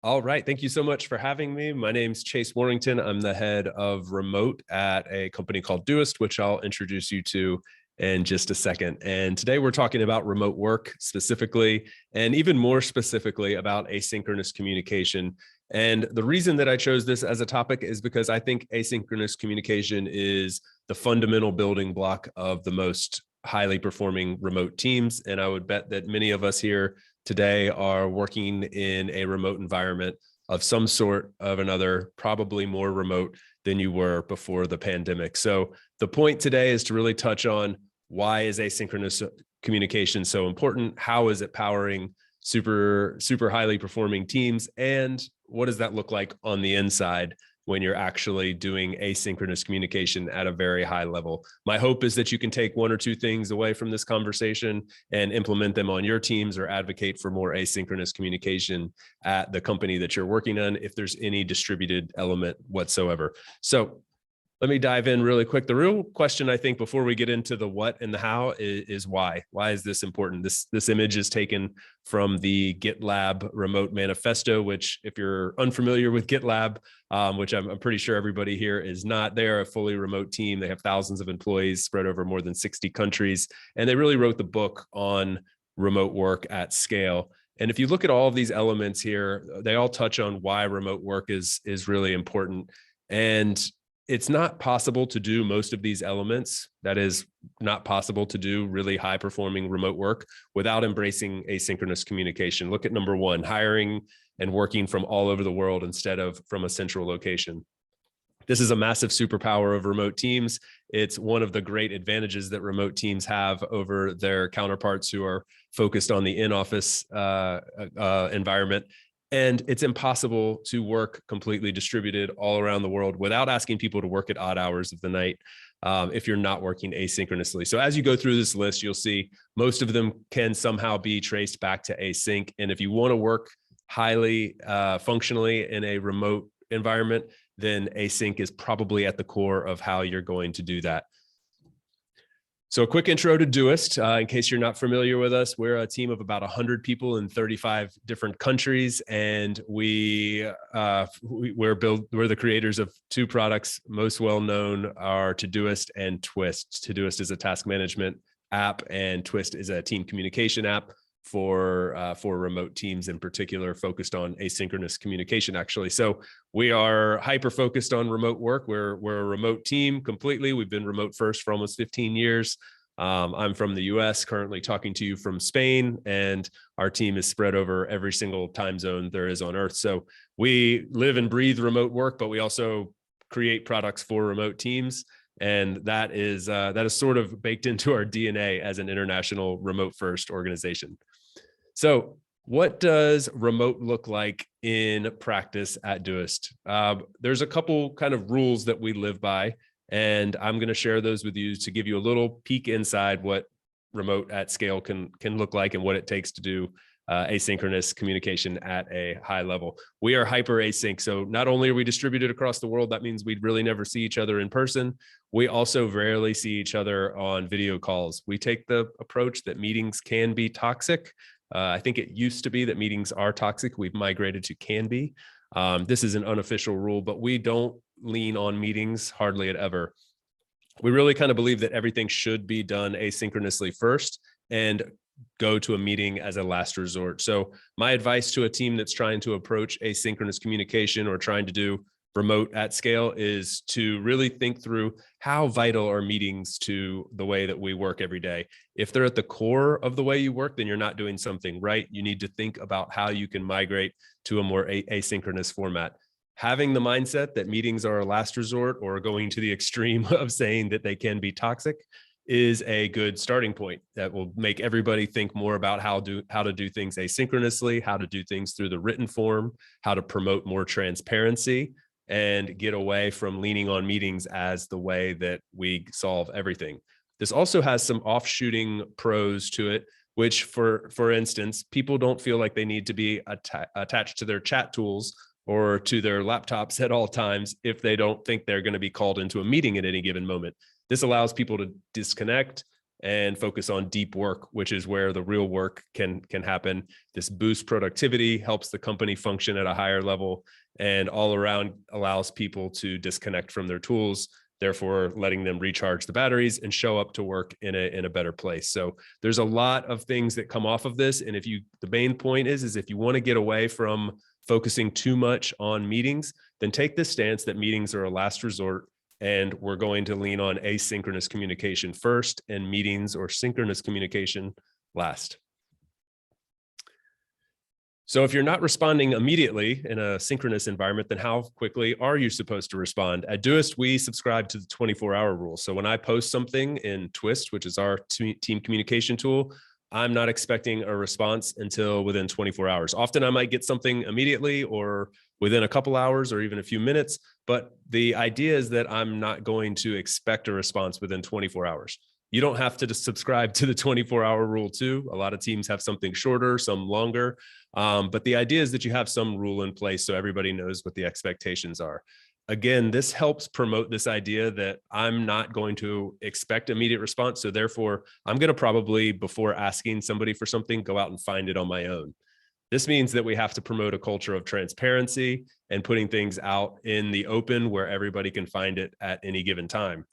All right. Thank you so much for having me. My name's Chase Warrington. I'm the head of remote at a company called Doist, which I'll introduce you to in just a second. And today we're talking about remote work specifically, and even more specifically about asynchronous communication. And the reason that I chose this as a topic is because I think asynchronous communication is the fundamental building block of the most highly performing remote teams. And I would bet that many of us here today are working in a remote environment of some sort of another, probably more remote than you were before the pandemic. So the point today is to really touch on why is asynchronous communication so important? How is it powering super highly performing teams? And what does that look like on the inside when you're actually doing asynchronous communication at a very high level? My hope is that you can take one or two things away from this conversation and implement them on your teams or advocate for more asynchronous communication at the company that you're working on, if there's any distributed element whatsoever. So let me dive in really quick. The real question, I think, before we get into the what and the how is why. Why is this important? This image is taken from the GitLab remote manifesto, which if you're unfamiliar with GitLab, which I'm pretty sure everybody here is not, they are a fully remote team. They have thousands of employees spread over more than 60 countries. And they really wrote the book on remote work at scale. And if you look at all of these elements here, they all touch on why remote work is really important. And it's not possible to do most of these elements. That is not possible to do really high performing remote work without embracing asynchronous communication. Look at number one, hiring and working from all over the world instead of from a central location. This is a massive superpower of remote teams. It's one of the great advantages that remote teams have over their counterparts who are focused on the in-office environment. And it's impossible to work completely distributed all around the world without asking people to work at odd hours of the night if you're not working asynchronously. So as you go through this list, you'll see most of them can somehow be traced back to async. And if you want to work highly functionally in a remote environment, then async is probably at the core of how you're going to do that. So a quick intro to Doist. In case you're not familiar with us, we're a team of about 100 people in 35 different countries, and we're the creators of two products. Most well known are Todoist and Twist. Todoist is a task management app, and Twist is a team communication app for remote teams, in particular focused on asynchronous communication, actually. So we are hyper focused on remote work. We're a remote team completely. We've been remote first for almost 15 years. I'm from the US, currently talking to you from Spain, and our team is spread over every single time zone there is on Earth. So we live and breathe remote work, but we also create products for remote teams. And that is sort of baked into our DNA as an international remote first organization. So what does remote look like in practice at Doist? There's a couple kind of rules that we live by, and I'm going to share those with you to give you a little peek inside what remote at scale can look like and what it takes to do asynchronous communication at a high level. We are hyper async. So not only are we distributed across the world, that means we'd really never see each other in person. We also rarely see each other on video calls. We take the approach that meetings can be toxic. I think it used to be that meetings are toxic. We've migrated to can be. This is an unofficial rule, but we don't lean on meetings hardly at ever. We really kind of believe that everything should be done asynchronously first and go to a meeting as a last resort. So my advice to a team that's trying to approach asynchronous communication or trying to do remote at scale is to really think through how vital are meetings to the way that we work every day. If they're at the core of the way you work, then you're not doing something right. You need to think about how you can migrate to a more asynchronous format. Having the mindset that meetings are a last resort or going to the extreme of saying that they can be toxic is a good starting point that will make everybody think more about how to do things asynchronously, how to do things through the written form, how to promote more transparency, and get away from leaning on meetings as the way that we solve everything. This also has some offshooting pros to it, which for instance, people don't feel like they need to be attached to their chat tools or to their laptops at all times if they don't think they're going to be called into a meeting at any given moment. This allows people to disconnect and focus on deep work, which is where the real work can happen. This boosts productivity, helps the company function at a higher level, and all around allows people to disconnect from their tools, therefore letting them recharge the batteries and show up to work in a better place. So there's a lot of things that come off of this. And the main point is if you want to get away from focusing too much on meetings, then take this stance that meetings are a last resort, and we're going to lean on asynchronous communication first and meetings or synchronous communication last. So if you're not responding immediately in a synchronous environment, then how quickly are you supposed to respond? At Doist, we subscribe to the 24-hour rule. So when I post something in Twist, which is our team communication tool, I'm not expecting a response until within 24 hours. Often I might get something immediately or within a couple hours or even a few minutes, but the idea is that I'm not going to expect a response within 24 hours. You don't have to subscribe to the 24-hour rule too. A lot of teams have something shorter, some longer. But the idea is that you have some rule in place so everybody knows what the expectations are. Again, this helps promote this idea that I'm not going to expect immediate response. So therefore, I'm going to probably, before asking somebody for something, go out and find it on my own. This means that we have to promote a culture of transparency and putting things out in the open where everybody can find it at any given time.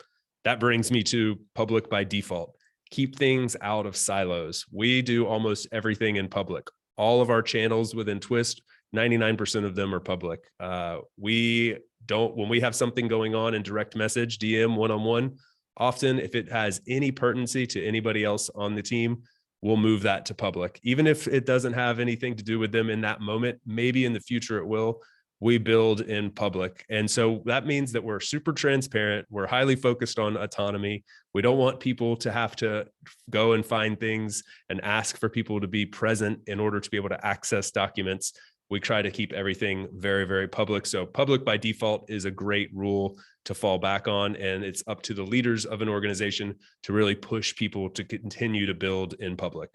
That brings me to public by default. Keep things out of silos. We do almost everything in public. All of our channels within Twist, 99% of them are public. When we have something going on in direct message, DM, one-on-one, often if it has any pertinency to anybody else on the team, we'll move that to public. Even if it doesn't have anything to do with them in that moment, maybe in the future it will. We build in public. And so that means that we're super transparent. We're highly focused on autonomy. We don't want people to have to go and find things and ask for people to be present in order to be able to access documents. We try to keep everything very, very public. So public by default is a great rule to fall back on. And it's up to the leaders of an organization to really push people to continue to build in public.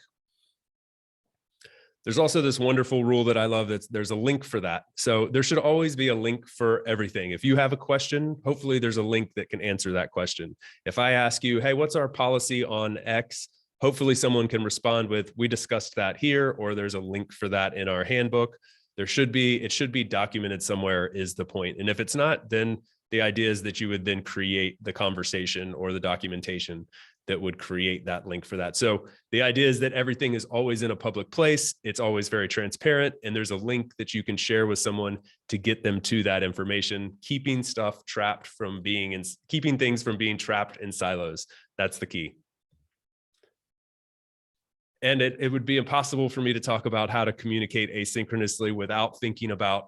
There's also this wonderful rule that I love that there's a link for that. So there should always be a link for everything. If you have a question, hopefully there's a link that can answer that question. If I ask you, hey, what's our policy on X? Hopefully someone can respond with, we discussed that here, or there's a link for that in our handbook. It should be documented somewhere is the point. And if it's not, then the idea is that you would then create the conversation or the documentation that would create that link for that. So the idea is that everything is always in a public place. It's always very transparent. And there's a link that you can share with someone to get them to that information, keeping things from being trapped in silos. That's the key. And it would be impossible for me to talk about how to communicate asynchronously without thinking about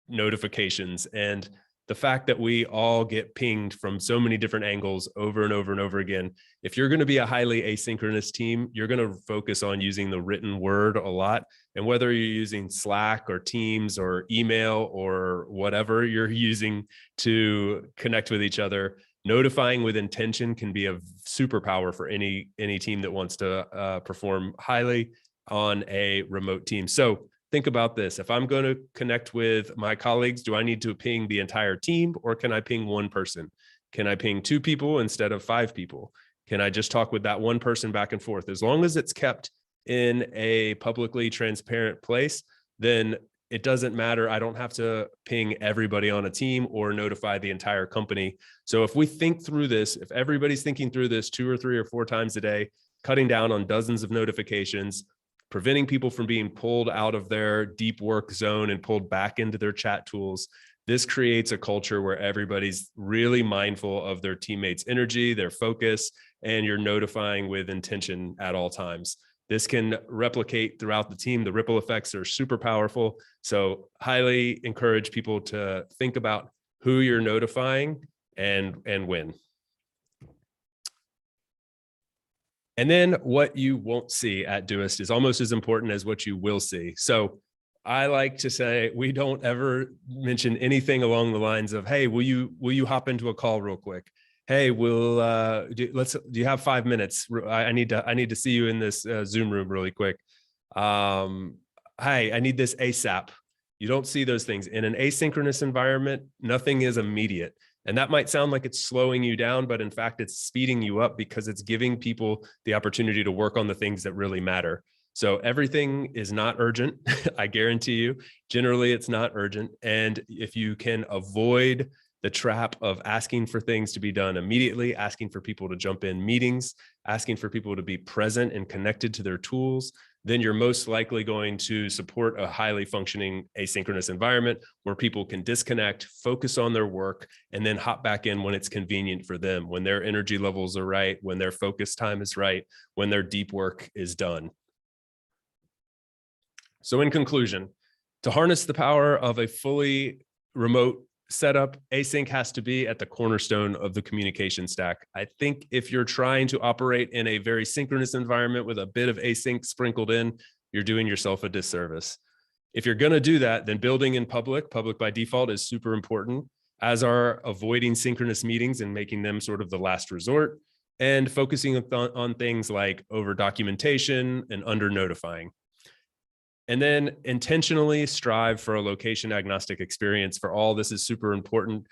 notifications and the fact that we all get pinged from so many different angles over and over and over again. If you're going to be a highly asynchronous team, you're going to focus on using the written word a lot. And whether you're using Slack or Teams or email or whatever you're using to connect with each other, notifying with intention can be a superpower for any team that wants to perform highly on a remote team. So think about this. If I'm going to connect with my colleagues, do I need to ping the entire team or can I ping one person? Can I ping 2 people instead of 5 people? Can I just talk with that one person back and forth? As long as it's kept in a publicly transparent place, then it doesn't matter. I don't have to ping everybody on a team or notify the entire company. So if we think through this, if everybody's thinking through this 2 or 3 or 4 times a day, cutting down on dozens of notifications, preventing people from being pulled out of their deep work zone and pulled back into their chat tools, this creates a culture where everybody's really mindful of their teammates' energy, their focus, and you're notifying with intention at all times. This can replicate throughout the team. The ripple effects are super powerful. So highly encourage people to think about who you're notifying and when. And then what you won't see at Doist is almost as important as what you will see. So I like to say, we don't ever mention anything along the lines of, hey, will you hop into a call real quick? Hey, do you have 5 minutes? I need to see you in this Zoom room really quick. Hey, I need this ASAP. You don't see those things in an asynchronous environment. Nothing is immediate. And that might sound like it's slowing you down, but in fact, it's speeding you up because it's giving people the opportunity to work on the things that really matter. So everything is not urgent. I guarantee you, generally it's not urgent. And if you can avoid the trap of asking for things to be done immediately, asking for people to jump in meetings, asking for people to be present and connected to their tools, then you're most likely going to support a highly functioning asynchronous environment where people can disconnect, focus on their work, and then hop back in when it's convenient for them, when their energy levels are right, when their focus time is right, when their deep work is done. So in conclusion, to harness the power of a fully remote setup, async has to be at the cornerstone of the communication stack. I think if you're trying to operate in a very synchronous environment with a bit of async sprinkled in, you're doing yourself a disservice. If you're going to do that, then building in public by default is super important, as are avoiding synchronous meetings and making them sort of the last resort, and focusing on things like over documentation and under notifying. And then intentionally strive for a location agnostic experience for all. This is super important.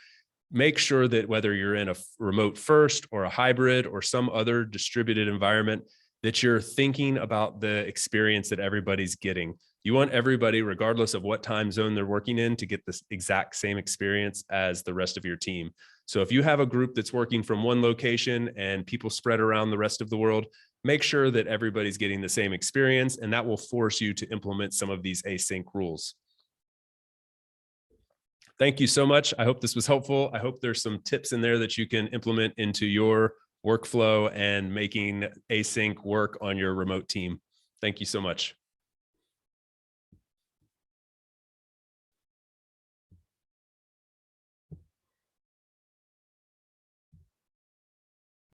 Make sure that whether you're in a remote first or a hybrid or some other distributed environment, that you're thinking about the experience that everybody's getting. You want everybody, regardless of what time zone they're working in, to get this exact same experience as the rest of your team. So if you have a group that's working from one location and people spread around the rest of the world, make sure that everybody's getting the same experience, and that will force you to implement some of these async rules. Thank you so much. I hope this was helpful. I hope there's some tips in there that you can implement into your workflow and making async work on your remote team. Thank you so much.